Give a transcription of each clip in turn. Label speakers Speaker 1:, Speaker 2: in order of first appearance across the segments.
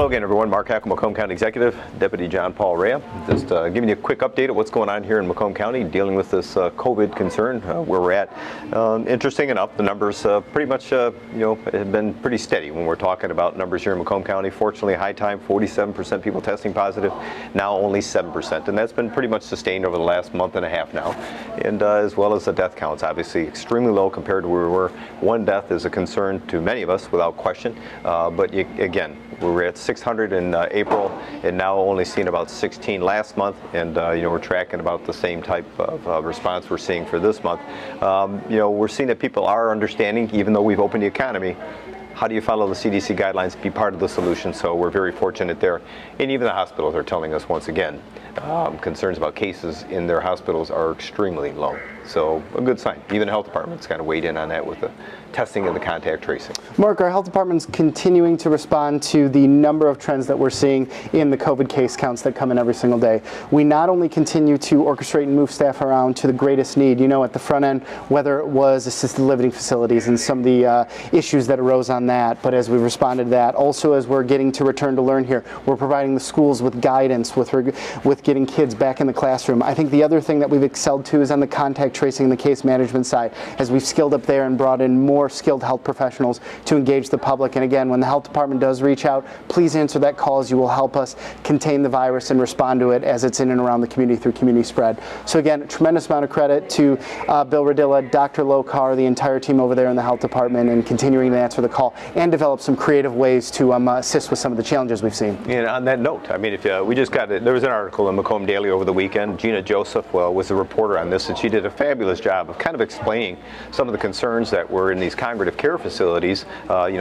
Speaker 1: Hello again, everyone. Mark Hackle, Macomb County Executive, Deputy John Paul Rea. Just giving you a quick update of what's going on here in Macomb County, dealing with this COVID concern, where we're at. Interesting enough, the numbers pretty much, have been pretty steady when we're talking about numbers here in Macomb County. Fortunately, high time, 47% people testing positive, now only 7%, and that's been pretty much sustained over the last month and a half now. And as well as the death counts, obviously extremely low compared to where we were. One death is a concern to many of us, without question, but again, we were at 600 in April, and now only seeing about 16 last month, and we're tracking about the same type of response we're seeing for this month. We're seeing that people are understanding, even though we've opened the economy. How do you follow the CDC guidelines, be part of the solution? So we're very fortunate there. And even the hospitals are telling us once again, concerns about cases in their hospitals are extremely low. So a good sign. Even the health department's kind of weighed in on that with the testing and the contact tracing.
Speaker 2: Mark, our health department's continuing to respond to the number of trends that we're seeing in the COVID case counts that come in every single day. We not only continue to orchestrate and move staff around to the greatest need, at the front end, whether it was assisted living facilities and some of the issues that arose on that, but as we responded to that, also as we're getting to return to learn here, we're providing the schools with guidance with getting kids back in the classroom. I think the other thing that we've excelled to is on the contact tracing and the case management side, as we've skilled up there and brought in more skilled health professionals to engage the public. And again, when the health department does reach out, please answer that call, as you will help us contain the virus and respond to it as it's in and around the community through community spread. So again, a tremendous amount of credit to Bill Radilla, Dr. Lokar, the entire team over there in the health department, and continuing to answer the call and develop some creative ways to assist with some of the challenges we've seen.
Speaker 1: And on that note, I mean, if we just got it, there was an article in Macomb Daily over the weekend. Gina Joseph was the reporter on this, and she did a fabulous job of kind of explaining some of the concerns that were in these congregative care facilities,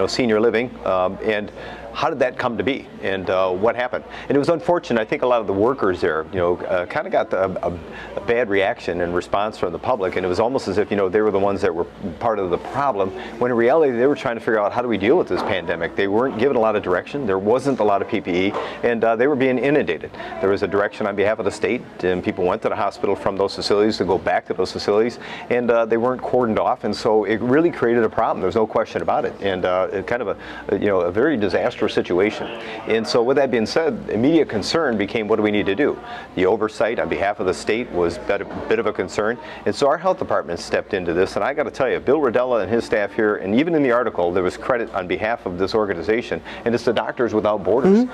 Speaker 1: senior living, and how did that come to be, and what happened? And it was unfortunate. I think a lot of the workers there, kind of got a bad reaction and response from the public, and it was almost as if, they were the ones that were part of the problem, when in reality they were trying to figure out how do we deal with this pandemic. They weren't given a lot of direction. There wasn't a lot of PPE, and they were being inundated. There was a direction on behalf of the state, and people went to the hospital from those facilities to go back to those facilities, and they weren't cordoned off, and so it really created a problem. There's no question about it, and it kind of a very disastrous situation. And so with that being said, immediate concern became, what do we need to do? The oversight on behalf of the state was a bit of a concern, and so our health department stepped into this. And I got to tell you, Bill Radilla and his staff here, and even in the article there was credit on behalf of this organization, and it's the Doctors Without Borders.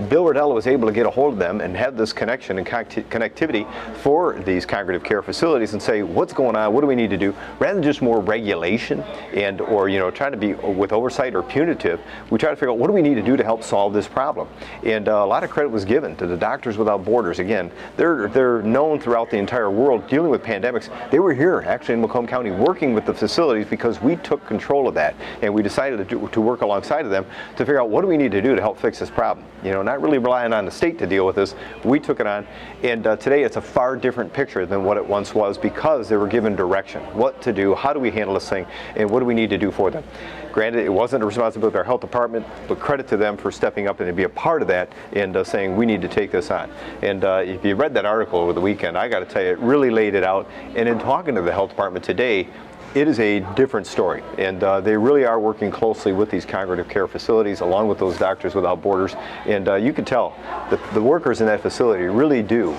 Speaker 1: Bill Radilla was able to get a hold of them and have this connection and connectivity for these congregative care facilities and say, what's going on, what do we need to do, rather than just more regulation and or trying to be with oversight or punitive. We try to figure out what do we need to do to help solve this problem. And a lot of credit was given to the Doctors Without Borders. Again, they're known throughout the entire world dealing with pandemics. They were here actually in Macomb County working with the facilities because we took control of that, and we decided to work alongside of them to figure out what do we need to do to help fix this problem. Not really relying on the state to deal with this. We took it on, and today it's a far different picture than what it once was, because they were given direction, what to do, how do we handle this thing, and what do we need to do for them. Granted, it wasn't a responsibility of our health department, but credit to them for stepping up and to be a part of that and saying we need to take this on. And if you read that article over the weekend, I got to tell you, it really laid it out. And in talking to the health department today, it is a different story, and they really are working closely with these congregative care facilities along with those Doctors Without Borders, and you can tell that the workers in that facility really do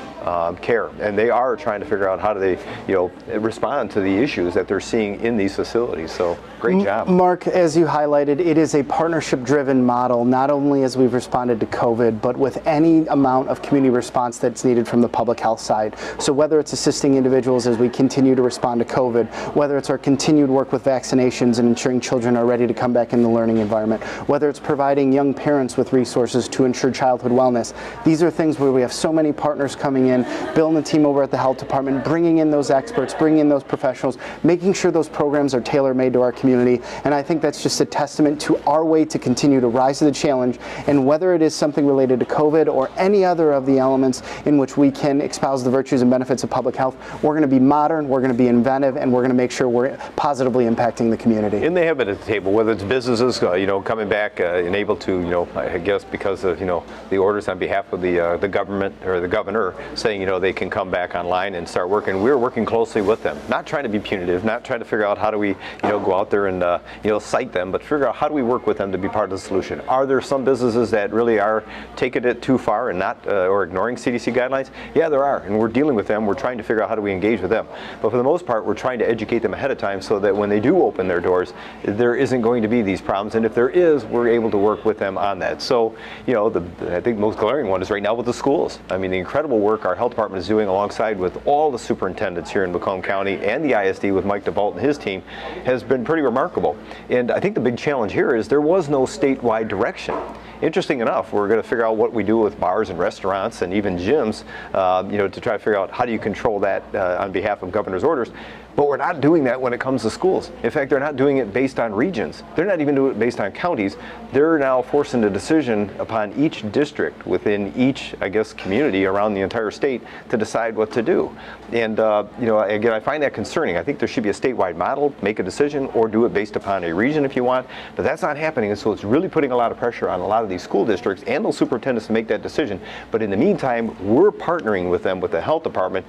Speaker 1: care, and they are trying to figure out how do they respond to the issues that they're seeing in these facilities. So great job.
Speaker 2: Mark, as you highlighted, it is a partnership-driven model, not only as we've responded to COVID, but with any amount of community response that's needed from the public health side. So whether it's assisting individuals as we continue to respond to COVID, whether it's our continued work with vaccinations and ensuring children are ready to come back in the learning environment, whether it's providing young parents with resources to ensure childhood wellness. These are things where we have so many partners coming in, Bill and the team over at the health department, bringing in those experts, bringing in those professionals, making sure those programs are tailor-made to our community. And I think that's just a testament to our way to continue to rise to the challenge, and whether it is something related to COVID or any other of the elements in which we can espouse the virtues and benefits of public health, we're going to be modern, we're going to be inventive, and we're going to make sure we're positively impacting the community.
Speaker 1: And they have it at the table, whether it's businesses, coming back and able to, I guess because of, the orders on behalf of the government or the governor saying, you know, they can come back online and start working. We're working closely with them, not trying to be punitive, not trying to figure out how do we, you know, go out there and, you know, cite them, but figure out how do we work with them to be part of the solution. Are there some businesses that really are taking it too far and not, or ignoring CDC guidelines? Yeah, there are, and we're dealing with them. We're trying to figure out how do we engage with them. But for the most part, we're trying to educate them ahead of time so that when they do open their doors, there isn't going to be these problems. And if there is, we're able to work with them on that. So, you know, I think the most glaring one is right now with the schools. I mean, the incredible work our health department is doing alongside with all the superintendents here in Macomb County and the ISD with Mike DeVault and his team has been pretty remarkable. And I think the big challenge here is there was no statewide direction. Interesting enough, we're going to figure out what we do with bars and restaurants and even gyms, you know, to try to figure out how do you control that on behalf of governor's orders. But we're not doing that when it comes to schools. In fact, they're not doing it based on regions. They're not even doing it based on counties. They're now forcing a decision upon each district within each, I guess, community around the entire state to decide what to do. And, you know, again, I find that concerning. I think there should be a statewide model, make a decision, or do it based upon a region if you want. But that's not happening, and so it's really putting a lot of pressure on a lot of these school districts and those superintendents to make that decision. But in the meantime, we're partnering with them, with the health department,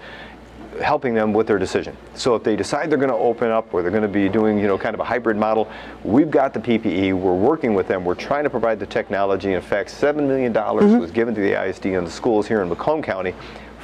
Speaker 1: helping them with their decision. So if they decide they're going to open up or they're going to be doing, you know, kind of a hybrid model, we've got the PPE, we're working with them, we're trying to provide the technology. In fact, $7 million was given to the ISD and the schools here in Macomb County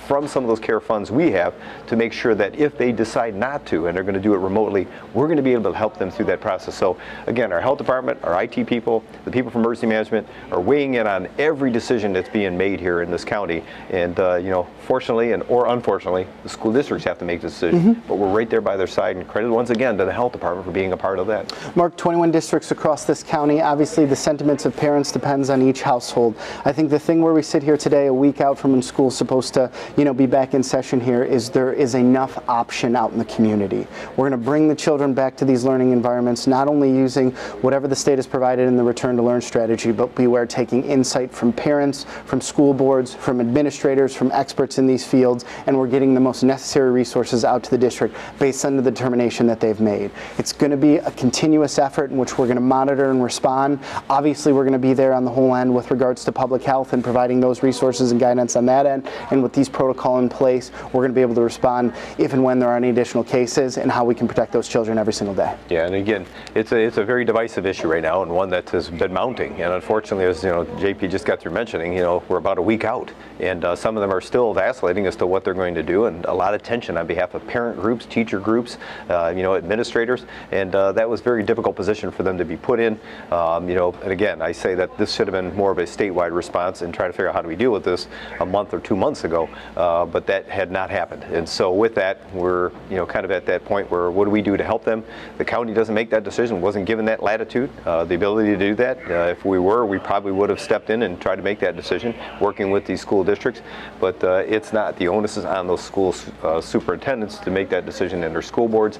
Speaker 1: from some of those care funds we have to make sure that if they decide not to and they're going to do it remotely, we're going to be able to help them through that process. So again, our health department, our IT people, the people from emergency management are weighing in on every decision that's being made here in this county. And you know, fortunately or unfortunately, the school districts have to make the decision, but we're right there by their side, and credit once again to the health department for being a part of that.
Speaker 2: Mark, 21 districts across this county. Obviously, the sentiments of parents depends on each household. I think the thing where we sit here today, a week out from when school's supposed to, you know, be back in session here, is there is enough option out in the community. We're going to bring the children back to these learning environments, not only using whatever the state has provided in the return to learn strategy, but we're taking insight from parents, from school boards, from administrators, from experts in these fields, and we're getting the most necessary resources out to the district based on the determination that they've made. It's going to be a continuous effort in which we're going to monitor and respond. Obviously, we're going to be there on the whole end with regards to public health and providing those resources and guidance on that end, and with these protocols in place, we're going to be able to respond if and when there are any additional cases and how we can protect those children every single day.
Speaker 1: Yeah, and again, it's a very divisive issue right now, and one that has been mounting. And unfortunately, as you know, JP just got through mentioning, you know, we're about a week out, and some of them are still vacillating as to what they're going to do, and a lot of tension on behalf of parent groups, teacher groups, you know, administrators, and that was a very difficult position for them to be put in. You know, and again, I say that this should have been more of a statewide response and try to figure out how do we deal with this a month or 2 months ago, but that had not happened. And so with that, we're, you know, kind of at that point where what do we do to help them? The county doesn't make that decision, wasn't given that latitude, the ability to do that. If we were, we probably would have stepped in and tried to make that decision, working with these school districts, but it's not. The onus is on those school superintendents to make that decision and their school boards.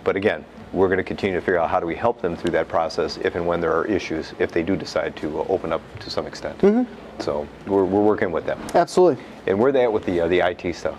Speaker 1: But again, we're going to continue to figure out how do we help them through that process if and when there are issues, if they do decide to open up to some extent. So we're working with them.
Speaker 2: Absolutely.
Speaker 1: And where are they at with the IT stuff?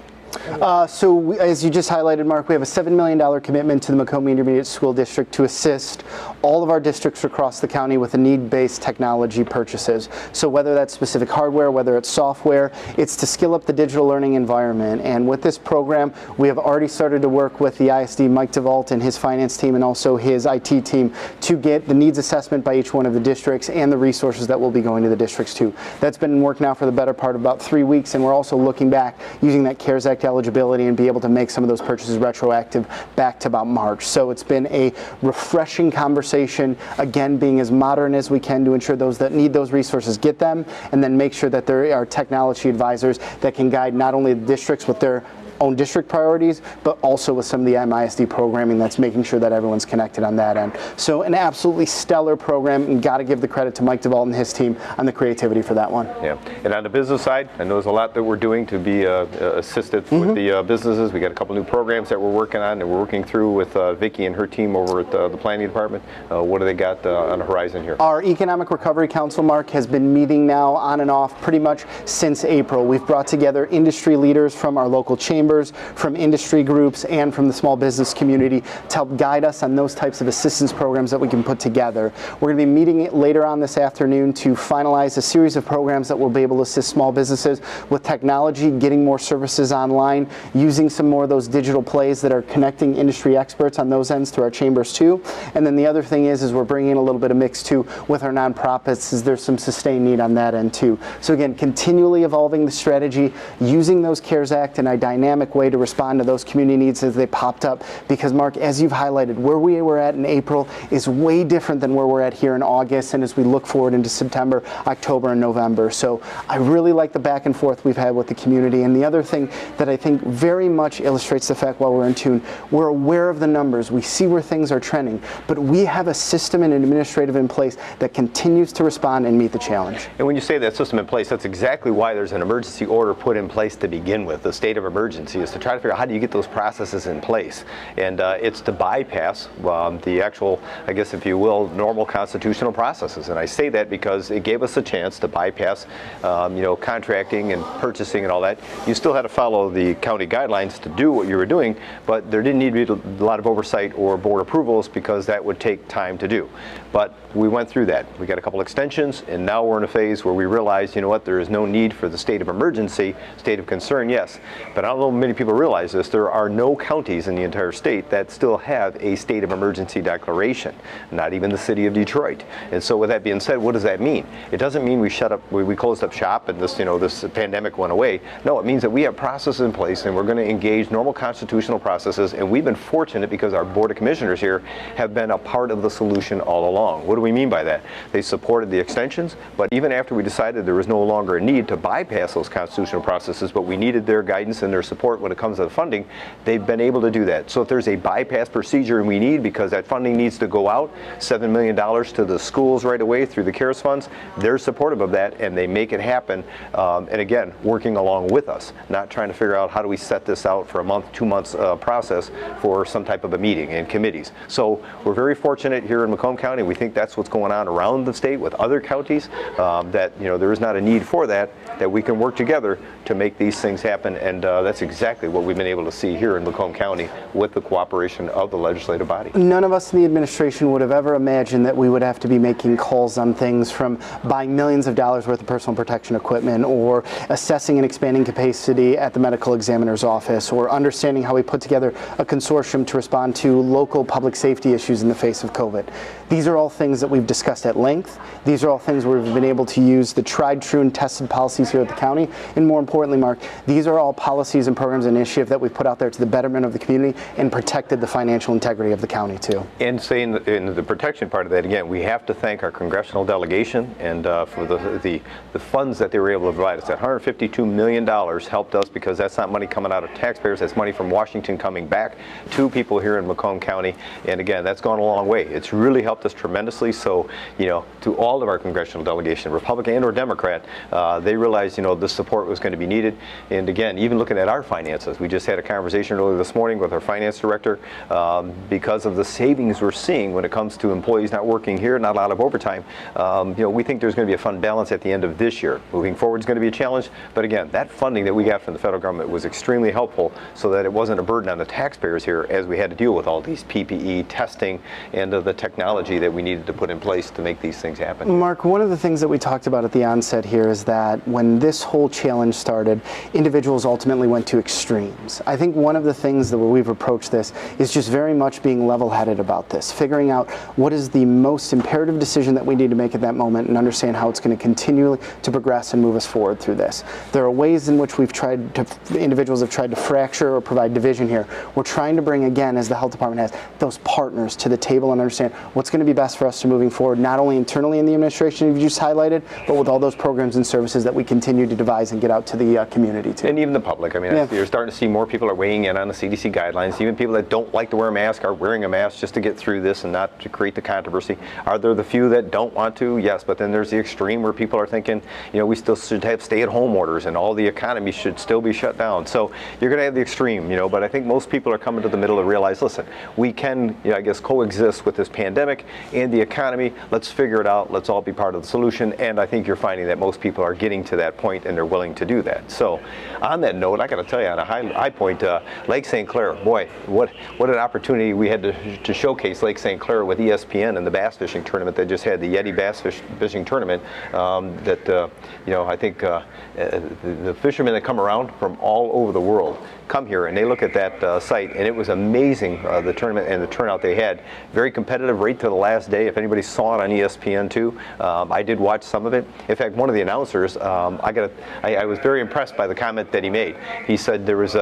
Speaker 2: So as you just highlighted, Mark, we have a $7 million commitment to the Macomb Intermediate School District to assist all of our districts across the county with the need-based technology purchases. So whether that's specific hardware, whether it's software, it's to skill up the digital learning environment. And with this program, we have already started to work with the ISD, Mike DeVault and his finance team and also his IT team to get the needs assessment by each one of the districts and the resources that will be going to the districts too. That's been in work now for the better part of about 3 weeks, and we're also looking back using that CARES Act eligibility and be able to make some of those purchases retroactive back to about March. So it's been a refreshing conversation, again, being as modern as we can to ensure those that need those resources get them, and then make sure that there are technology advisors that can guide not only the districts with their own district priorities, but also with some of the MISD programming that's making sure that everyone's connected on that end. So an absolutely stellar program, and got to give the credit to Mike DeVault and his team on the creativity for that one.
Speaker 1: Yeah, and on the business side, I know there's a lot that we're doing to be assisted with the businesses. We got a couple new programs that we're working on, and we're working through with Vicki and her team over at the planning department. What do they got on the horizon here?
Speaker 2: Our Economic Recovery Council, Mark, has been meeting now on and off pretty much since April. We've brought together industry leaders from our local chamber, chambers, from industry groups, and from the small business community to help guide us on those types of assistance programs that we can put together. We're going to be meeting later on this afternoon to finalize a series of programs that will be able to assist small businesses with technology, getting more services online, using some more of those digital plays that are connecting industry experts on those ends through our chambers too. And then the other thing is we're bringing in a little bit of mix too with our nonprofits, as there's some sustained need on that end too. So again, continually evolving the strategy, using those CARES Act in a dynamic way to respond to those community needs as they popped up. Because Mark, as you've highlighted, where we were at in April is way different than where we're at here in August, and as we look forward into September, October, and November. So I really like the back and forth we've had with the community. And the other thing that I think very much illustrates the fact while we're in tune, we're aware of the numbers, we see where things are trending, but we have a system and an administrative in place that continues to respond and meet the challenge.
Speaker 1: And when you say that system in place, that's exactly why there's an emergency order put in place to begin with. The state of emergency is to try to figure out how do you get those processes in place. And it's to bypass the actual, I guess if you will, normal constitutional processes. And I say that because it gave us a chance to bypass contracting and purchasing and all that. You still had to follow the county guidelines to do what you were doing, but there didn't need to be a lot of oversight or board approvals because that would take time to do. But we went through that. We got a couple extensions, and now we're in a phase where we realize, you know what, there is no need for the state of emergency, state of concern, yes. But I don't know if many people realize this, there are no counties in the entire state that still have a state of emergency declaration, not even the city of Detroit. And so with that being said, what does that mean? It doesn't mean we shut up, we closed up shop and this pandemic went away. No, it means that we have processes in place and we're going to engage normal constitutional processes, and we've been fortunate because our Board of Commissioners here have been a part of the solution all along. What do we mean by that? They supported the extensions, but even after we decided there was no longer a need to bypass those constitutional processes, but we needed their guidance and their support when it comes to the funding, they've been able to do that. So if there's a bypass procedure and we need, because that funding needs to go out, $7 million to the schools right away through the CARES funds, they're supportive of that and they make it happen. And again, working along with us, not trying to figure out how do we set this out for a month, 2 months process for some type of a meeting and committees. So we're very fortunate here in Macomb County. We think that's what's going on around the state with other counties, that there is not a need for that we can work together to make these things happen. And that's exactly what we've been able to see here in Macomb County with the cooperation of the legislative body.
Speaker 2: None of us in the administration would have ever imagined that we would have to be making calls on things from buying millions of dollars worth of personal protection equipment, or assessing and expanding capacity at the medical examiner's office, or understanding how we put together a consortium to respond to local public safety issues in the face of COVID. These are all things that we've discussed at length. These are all things where we've been able to use the tried, true, and tested policies here at the county. And more importantly, Mark, these are all policies and programs and initiatives that we've put out there to the betterment of the community and protected the financial integrity of the county too.
Speaker 1: And saying in the protection part of that, again, we have to thank our congressional delegation and for the funds that they were able to provide us. That $152 million helped us, because that's not money coming out of taxpayers, that's money from Washington coming back to people here in Macomb County. And again, that's gone a long way. It's really helped us tremendously. So, to all of our congressional delegation, Republican and or Democrat, they realized, this support was going to be needed. And again, even looking at our finances, we just had a conversation earlier this morning with our finance director, because of the savings we're seeing when it comes to employees not working here, not a lot of overtime. We think there's going to be a fund balance at the end of this year. Moving forward is going to be a challenge, but again, that funding that we got from the federal government was extremely helpful, so that it wasn't a burden on the taxpayers here as we had to deal with all these PPE testing and the technology that we needed to put in place to make these things happen.
Speaker 2: Mark, one of the things that we talked about at the onset here is that when this whole challenge started, individuals ultimately went to extremes. I think one of the things that we've approached this is just very much being level-headed about this, figuring out what is the most imperative decision that we need to make at that moment and understand how it's going to continually to progress and move us forward through this. There are ways in which individuals have tried to fracture or provide division here. We're trying to bring, again, as the health department has, those partners to the table and understand what's going to be best for us to moving forward, not only internally in the administration you just highlighted, but with all those programs and services that we continue to devise and get out to the community too.
Speaker 1: And even the public. I mean, you're starting to see more people are weighing in on the CDC guidelines. Even people that don't like to wear a mask are wearing a mask just to get through this and not to create the controversy. Are there the few that don't want to? Yes, but then there's the extreme where people are thinking, we still should have stay-at-home orders and all the economy should still be shut down. So you're going to have the extreme, but I think most people are coming to the middle to realize, listen, we can, I guess, coexist with this pandemic and the economy. Let's figure it out. Let's all be part of the solution. And I think you're finding that most people are getting to that point and they're willing to do that. So on that note, I got to tell you, on a high point, Lake St. Clair, boy, what an opportunity we had to showcase Lake St. Clair with ESPN and the bass fishing tournament. They just had the Yeti bass fishing tournament I think the fishermen that come around from all over the world come here and they look at that site, and it was amazing, the tournament and the turnout they had. Very competitive right to the last day. If anybody saw it on ESPN2, I did watch some of it. In fact, one of the announcers, I was very impressed by the comment that he made. He said there was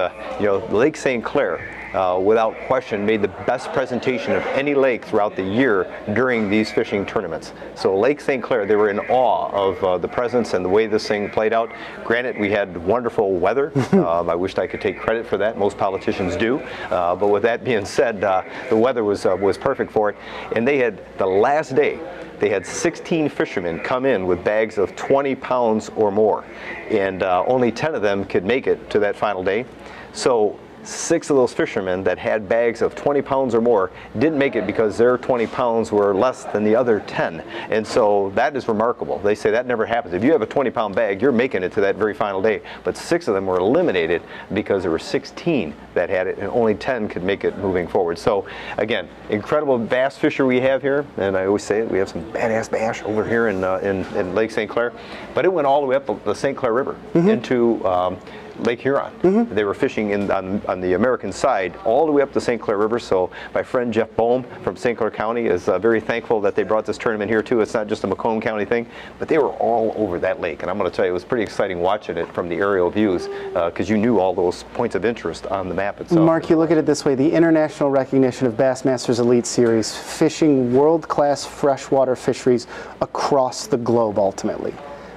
Speaker 1: Lake St. Clair, without question, made the best presentation of any lake throughout the year during these fishing tournaments. So Lake St. Clair, they were in awe of the presence and the way this thing played out. Granted, we had wonderful weather. I wished I could take credit for that. Most politicians do. But with that being said, the weather was perfect for it. And they had, the last day, they had 16 fishermen come in with bags of 20 pounds or more. And only 10 of them could make it to that final day. So 6 of those fishermen that had bags of 20 pounds or more didn't make it because their 20 pounds were less than the other 10. And so that is remarkable. They say that never happens. If you have a 20-pound bag, you're making it to that very final day. But 6 of them were eliminated because there were 16 that had it and only 10 could make it moving forward. So again, incredible bass fisher we have here. And I always say it, we have some badass bass over here in Lake St. Clair. But it went all the way up the St. Clair River into Lake Huron. They were fishing on the American side all the way up the St. Clair River. So my friend Jeff Bohm from St. Clair County is very thankful that they brought this tournament here too. It's not just a Macomb County thing, but they were all over that lake. And I'm going to tell you, it was pretty exciting watching it from the aerial views because you knew all those points of interest on the map itself.
Speaker 2: Mark, you look at it this way, the international recognition of Bassmasters Elite Series, fishing world-class freshwater fisheries across the globe ultimately.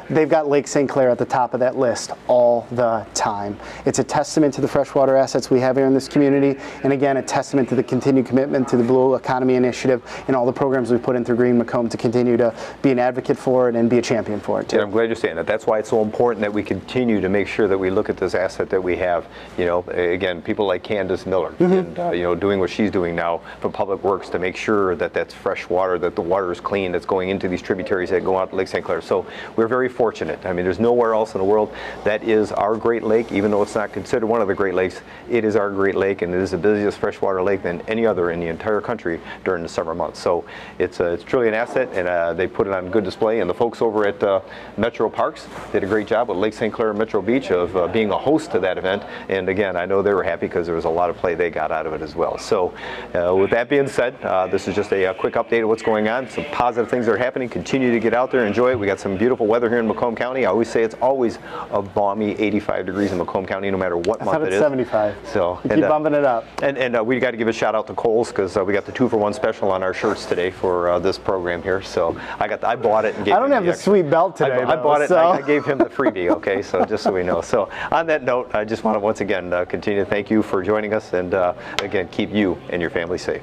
Speaker 2: They've got Lake St. Clair at the top of that list all the time. It's a testament to the freshwater assets we have here in this community, and again, a testament to the continued commitment to the Blue Economy Initiative and all the programs we put in through Green Macomb to continue to be an advocate for it and be a champion for it too.
Speaker 1: And I'm glad you're saying that. That's why it's so important that we continue to make sure that we look at this asset that we have. Again, people like Candace Miller, and doing what she's doing now for Public Works to make sure that that's fresh water, that the water is clean, that's going into these tributaries that go out to Lake St. Clair. So we're very fortunate. I mean, there's nowhere else in the world that is our Great Lake, even though it's not considered one of the Great Lakes. It is our Great Lake, and it is the busiest freshwater lake than any other in the entire country during the summer months. So it's truly an asset, and they put it on good display. And the folks over at Metro Parks did a great job with Lake St. Clair and Metro Beach of being a host to that event. And again, I know they were happy because there was a lot of play they got out of it as well. So with that being said, this is just a quick update of what's going on. Some positive things that are happening. Continue to get out there, enjoy it. We got some beautiful weather here in Macomb County. I always say it's always a balmy 85 degrees in Macomb County, no matter what month it is.
Speaker 2: 75.
Speaker 1: So
Speaker 2: keep bumping it up.
Speaker 1: And we got to give a shout out to Kohl's because we got the 2-for-1 special on our shirts today for this program here. So I bought it and gave.
Speaker 2: I don't have the sweet belt today.
Speaker 1: I bought it.
Speaker 2: So.
Speaker 1: I gave him the freebie. Okay, so just so we know. So on that note, I just want to once again continue to thank you for joining us, and again, keep you and your family safe.